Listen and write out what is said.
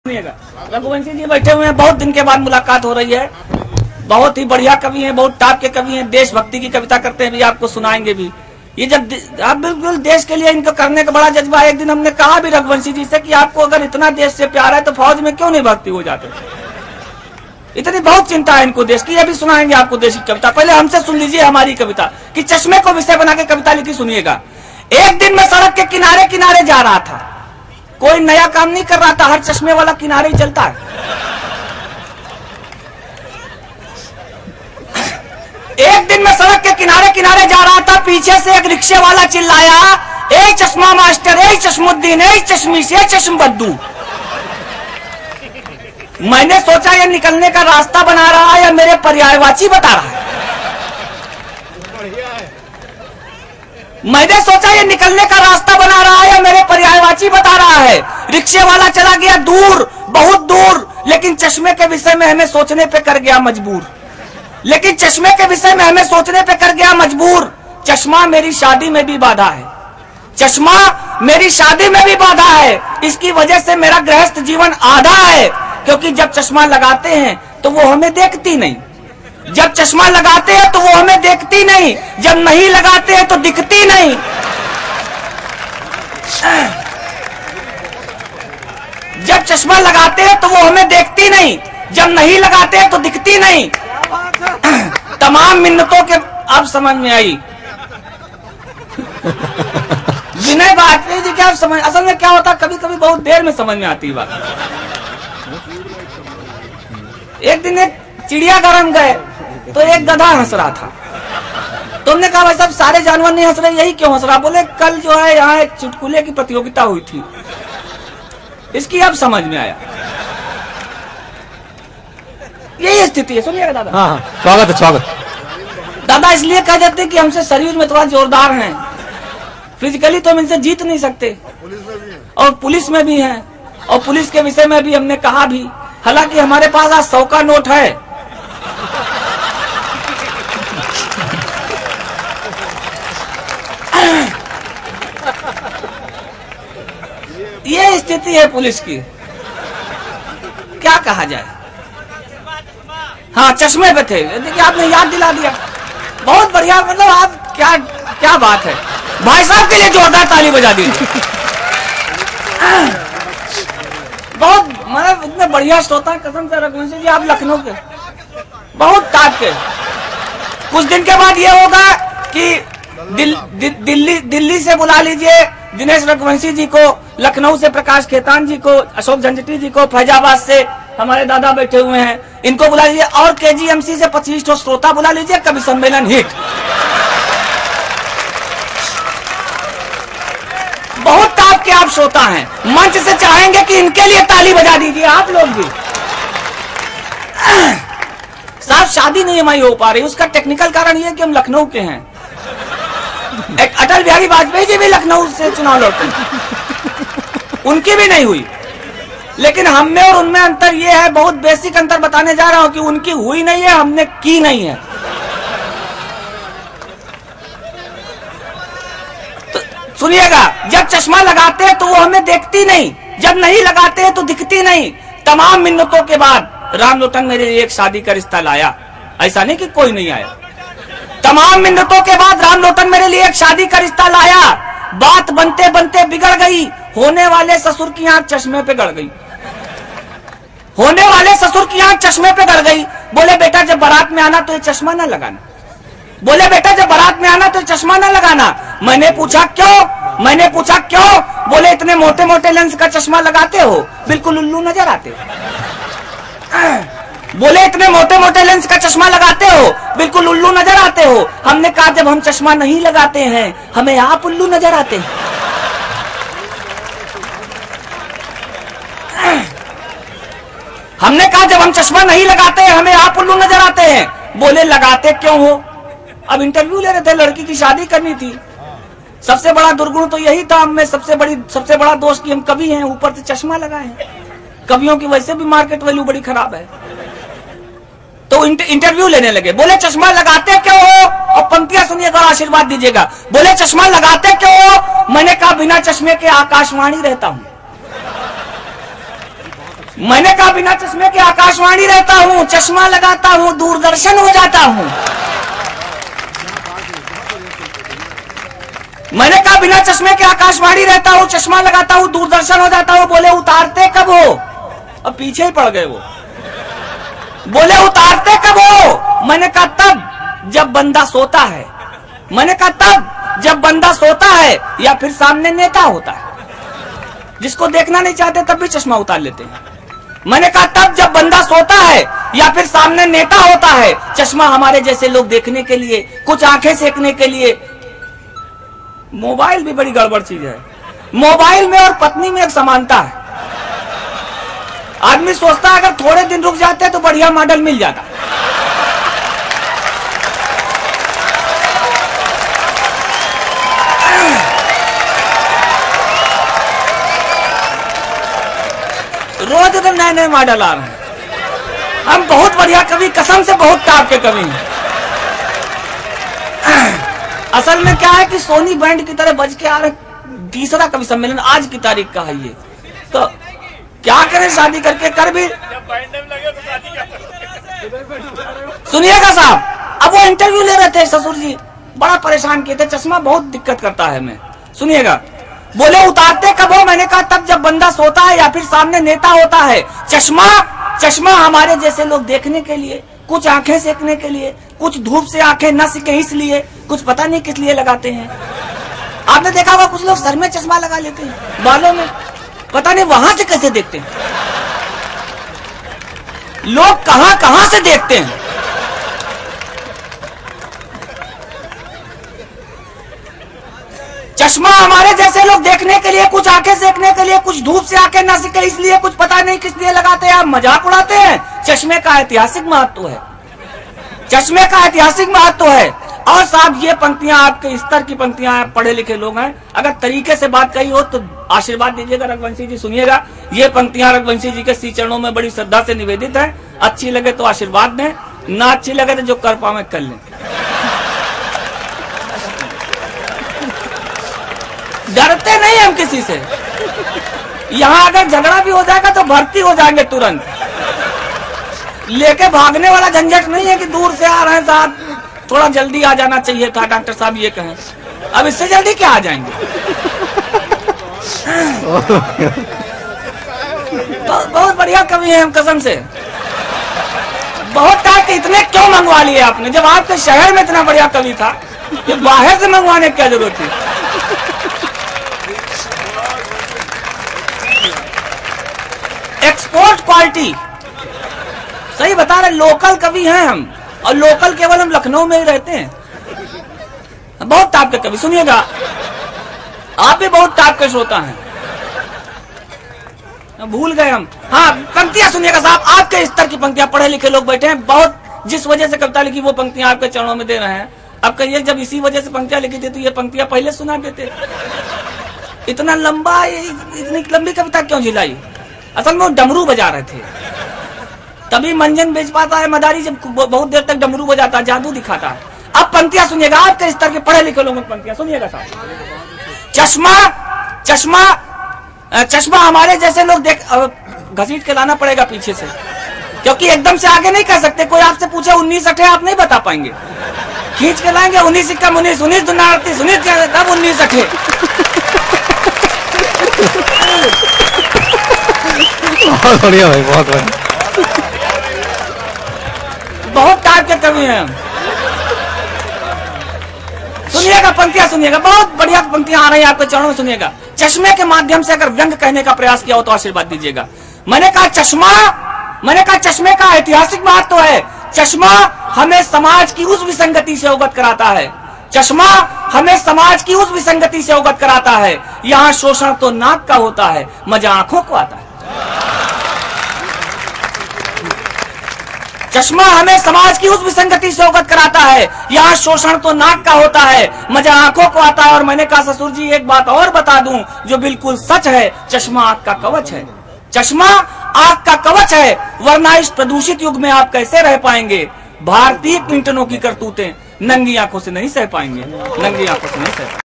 रघुवंशी जी बैठे हुए हैं, बहुत दिन के बाद मुलाकात हो रही है। बहुत ही बढ़िया कवि हैं, बहुत टॉप के कवि हैं, देशभक्ति की कविता करते हैं, भी आपको सुनाएंगे भी। ये जब आप बिल्कुल देश के लिए इनको करने का बड़ा जज्बा है। एक दिन हमने कहा भी रघुवंशी जी से कि आपको अगर इतना देश से प्यार है तो फौज में क्यों नहीं भर्ती हो जाते। इतनी बहुत चिंता है इनको देश की। ये भी सुनाएंगे आपको देश की कविता। पहले हमसे सुन लीजिए हमारी कविता कि चश्मे को विषय बना के कविता लिखी, सुनिएगा। एक दिन मैं सड़क के किनारे किनारे जा रहा था, कोई नया काम नहीं कर रहा था, हर चश्मे वाला किनारे ही चलता है। एक दिन मैं सड़क के किनारे किनारे जा रहा था, पीछे से एक रिक्शे वाला चिल्लाया, ए चश्मा मास्टर, ए चश्मुद्दीन, ए चश्मीश, ए चश्मबद्दू। मैंने सोचा ये निकलने का रास्ता बना रहा है या मेरे पर्यायवाची बता रहा है। मैंने सोचा ये निकलने का रास्ता बना रहा है या मेरे पर्यायवाची बता रहा है। रिक्शे वाला चला गया दूर, बहुत दूर, लेकिन चश्मे के विषय में हमें सोचने पे कर गया मजबूर। लेकिन चश्मे के विषय में हमें सोचने पे कर गया मजबूर। चश्मा मेरी शादी में भी बाधा है, चश्मा मेरी शादी में भी बाधा है। इसकी वजह से मेरा गृहस्थ जीवन आधा है, क्योंकि जब चश्मा लगाते हैं तो वो हमें देखती नहीं। जब चश्मा लगाते हैं तो वो हमें देखती नहीं, जब नहीं लगाते हैं तो दिखती नहीं। जब चश्मा लगाते हैं तो वो हमें देखती नहीं, जब नहीं लगाते हैं तो दिखती नहीं। तमाम मिन्नतों के अब समझ में आई। विनय वाजपेयी जी क्या समझ, असल में क्या होता, कभी कभी बहुत देर में समझ में आती बात। एक दिन एक चिड़ियाघर गए तो एक गधा हंस रहा था। तुमने कहा भाई साहब सारे जानवर नहीं हंस रहे, यही क्यों हंस रहा? बोले कल जो है यहाँ एक चुटकुले की प्रतियोगिता हुई थी, इसकी अब समझ में आया। यही स्थिति है। सुनिएगा दादा। हाँ, स्वागत है, स्वागत। दादा इसलिए कह देते कि हमसे शरीर में थोड़ा जोरदार हैं, फिजिकली तो हम इनसे जीत नहीं सकते, और पुलिस में भी हैं, और पुलिस के विषय में भी हमने कहा भी। हालांकि हमारे पास आज 100 का नोट है। ये स्थिति है पुलिस की, क्या कहा जाए। हाँ, चश्मे पे थे। देखिए आपने याद दिला दिया, बहुत बढ़िया। मतलब आप क्या क्या बात है। भाई साहब के लिए जोरदार ताली बजा दीजिए। बहुत मतलब इतने बढ़िया श्रोता, कसम से रघुवंशी जी आप लखनऊ के बहुत टाप के। कुछ दिन के बाद ये होगा कि दिल्ली से बुला लीजिए दिनेश रघुवंशी जी को, लखनऊ से प्रकाश खेतान जी को, अशोक झंझटी जी को, फैजाबाद से हमारे दादा बैठे हुए हैं, इनको बुला लीजिए, और KGMC से 25 श्रोता बुला लीजिए, कवि सम्मेलन हिट। बहुत टाप के आप श्रोता हैं, मंच से चाहेंगे कि इनके लिए ताली बजा दीजिए आप लोग भी। साहब शादी नहीं हमारी हो पा रही, उसका टेक्निकल कारण ये कि हम लखनऊ के हैं। एक अटल बिहारी वाजपेयी जी भी लखनऊ से चुनाव लड़ते, उनकी भी नहीं हुई। लेकिन हम में और उनमें अंतर ये है, बहुत बेसिक अंतर बताने जा रहा हूं, कि उनकी हुई नहीं है, हमने की नहीं है। तो सुनिएगा, जब चश्मा लगाते हैं तो वो हमें देखती नहीं, जब नहीं लगाते हैं तो दिखती नहीं। तमाम मिन्नतों के बाद राम लोटन मेरे लिए एक शादी का रिश्ता लाया, ऐसा नहीं कि कोई नहीं आया। तमाम मिन्नतों के बाद राम लोटन मेरे लिए एक शादी का रिश्ता लाया। बात बनते बनते बिगड़ गई, होने वाले ससुर की आंख चश्मे पे गड़ गई। होने वाले ससुर की आंख चश्मे पे गड़ गई। बोले बेटा जब बारात में आना तो ये चश्मा ना लगाना। बोले बेटा जब बारात में आना तो चश्मा ना लगाना। मैंने पूछा क्यों? मैंने पूछा क्यों? बोले इतने मोटे मोटे लेंस का चश्मा लगाते हो, बिल्कुल उल्लू नजर आते हो। बोले इतने मोटे मोटे लेंस का चश्मा लगाते हो, बिल्कुल उल्लू नजर आते हो। हमने कहा जब हम चश्मा नहीं लगाते हैं हमें आप उल्लू नजर आते हैं। हमने कहा जब हम चश्मा नहीं लगाते हैं हमें आप उल्लू नजर आते हैं। बोले लगाते क्यों हो? अब इंटरव्यू ले रहे थे, लड़की की शादी करनी थी। सबसे बड़ा दुर्गुण तो यही था हमें, सबसे बड़ा दोष कि हम कवि हैं, ऊपर से चश्मा लगाए। कवियों की वैसे भी मार्केट वैल्यू बड़ी खराब है। तो इंटरव्यू लेने लगे। बोले चश्मा लगाते क्यों हो? और पंक्तियां सुनिएगा और आशीर्वाद दीजिएगा। बोले चश्मा लगाते क्यों हो? मैंने कहा बिना चश्मे के आकाशवाणी रहता हूं। मैंने कहा बिना चश्मे के आकाशवाणी रहता हूँ, चश्मा लगाता हूँ दूरदर्शन हो जाता हूँ। मैंने कहा बिना चश्मे के आकाशवाणी रहता हूँ, चश्मा लगाता हूँ दूरदर्शन हो जाता हूँ। बोले उतारते कब हो? अब पीछे ही पड़ गए वो। बोले उतारते कब हो? मैंने कहा तब जब बंदा सोता है। मैंने कहा तब जब बंदा सोता है या फिर सामने नेता होता है, जिसको देखना नहीं चाहते तब भी चश्मा उतार लेते हैं। मैंने कहा तब जब बंदा सोता है या फिर सामने नेता होता है। चश्मा हमारे जैसे लोग देखने के लिए, कुछ आंखें सेकने के लिए। मोबाइल भी बड़ी गड़बड़ चीज है। मोबाइल में और पत्नी में एक समानता है। आदमी सोचता है अगर थोड़े दिन रुक जाते तो बढ़िया मॉडल मिल जाता। रोज तो नए नए मॉडल आ रहे हैं। हम बहुत बढ़िया कवि, कसम से बहुत टाप के कवि हैं। असल में क्या है कि सोनी बैंड की तरह बज के आ रहे। तीसरा कवि सम्मेलन आज की तारीख का है ये। तो क्या करें, शादी करके कर भी सुनिएगा साहब। अब वो इंटरव्यू ले रहे थे, ससुर जी बड़ा परेशान किए थे, चश्मा बहुत दिक्कत करता है हमें। सुनिएगा, बोले उतारते कब हो? मैंने कहा तब जब बंदा सोता है या फिर सामने नेता होता है। चश्मा हमारे जैसे लोग देखने के लिए, कुछ आंखें सेकने के लिए, कुछ धूप से आंखें न सिके इसलिए, कुछ पता नहीं किस लिए लगाते हैं। आपने देखा होगा कुछ लोग सर में चश्मा लगा लेते हैं, बालों में, पता नहीं वहां से कैसे देखते हैं। लोग कहां से देखते हैं। चश्मा हमारे जैसे लोग देखने के लिए, कुछ आंखें सेकने के लिए, कुछ धूप से आंखें न सिके इसलिए, कुछ पता नहीं किस लिए लगाते हैं। आप मजाक उड़ाते हैं। चश्मे का ऐतिहासिक महत्व है। चश्मे का ऐतिहासिक महत्व है। और साहब ये पंक्तियां आपके स्तर की पंक्तियां, आप पढ़े लिखे लोग हैं, अगर तरीके से बात कही हो तो आशीर्वाद दीजिएगा रघुवंशी जी। सुनिएगा, ये पंक्तियां रघुवंशी जी के श्री चरणों में बड़ी श्रद्धा से निवेदित है। अच्छी लगे तो आशीर्वाद दें, ना अच्छी लगे तो जो कर पावे कर लें। डरते नहीं हम किसी से। यहाँ अगर झगड़ा भी हो जाएगा तो भर्ती हो जाएंगे तुरंत। लेके भागने वाला झंझट नहीं है कि दूर से आ रहे हैं साहब, थोड़ा जल्दी आ जाना चाहिए था, डॉक्टर साहब ये कहें। अब इससे जल्दी क्या आ जाएंगे। बहुत बढ़िया कवि हैं हम, कसम से। बहुत टाइप। इतने क्यों मंगवा लिए आपने, जब आपके शहर में इतना बढ़िया कवि था, ये बाहर से मंगवाने की क्या जरूरत थी। एक्सपोर्ट क्वालिटी, सही बता रहे। लोकल कवि हैं हम, और लोकल केवल हम लखनऊ में ही रहते हैं। बहुत टाप के कवि। सुनिएगा, आप भी बहुत टाप के श्रोता हैं। भूल गए हम। हाँ, पंक्तियां सुनिएगा साहब, आपके स्तर की पंक्तियां, पढ़े लिखे लोग बैठे हैं। बहुत जिस वजह से कविता लिखी वो पंक्तियां आपके चरणों में दे रहे हैं। अब कहिए जब इसी वजह से पंक्तियां लिखी थी तो ये पंक्तियां पहले सुना देते। इतना लंबा, इतनी लंबी कविता क्यों झिलाई? असल में वो डमरू बजा रहे थे, तभी मंजन बेच पाता है मदारी, जब बहुत देर तक डमरू बजाता, जादू दिखाता है। अब पंक्तियां सुनिएगा, आपके स्तर के पढ़े लिखे लोगों की पंक्तियां सुनिएगा साहब। चश्मा हमारे जैसे लोग देख, घसीट के लाना पड़ेगा पीछे से, क्योंकि एकदम से आगे नहीं कह सकते। कोई आपसे पूछे 19 अठे, आप नहीं बता पाएंगे। खींच के लाएंगे 19 सिक्का 19, 19 दुना 38, 19 तब 19 अठे। बहुत बढ़िया भाई, बहुत बढ़िया। बहुत टाइप के कवि हैं। सुनिएगा पंक्तियां, सुनिएगा, बहुत बढ़िया पंक्तियां आ रही हैं आपके चरणों में। सुनिएगा, चश्मे के माध्यम से अगर व्यंग कहने का प्रयास किया हो तो आशीर्वाद दीजिएगा। मैंने कहा चश्मे का ऐतिहासिक महत्व है। चश्मा हमें समाज की उस विसंगति से अवगत कराता है। चश्मा हमें समाज की उस विसंगति से अवगत कराता है। यहाँ शोषण तो नाक का होता है, मजा आंखों को आता है। चश्मा हमें समाज की उस विसंगति से अवगत कराता है। यहाँ शोषण तो नाक का होता है, मजा आंखों को आता है। और मैंने कहा ससुर जी एक बात और बता दूं जो बिल्कुल सच है, चश्मा आंख का कवच है। चश्मा आंख का कवच है, वरना इस प्रदूषित युग में आप कैसे रह पाएंगे। भारतीय पिंटनों की करतूतें नंगी आंखों से नहीं सह पाएंगे, नंगी आंखों से नहीं सह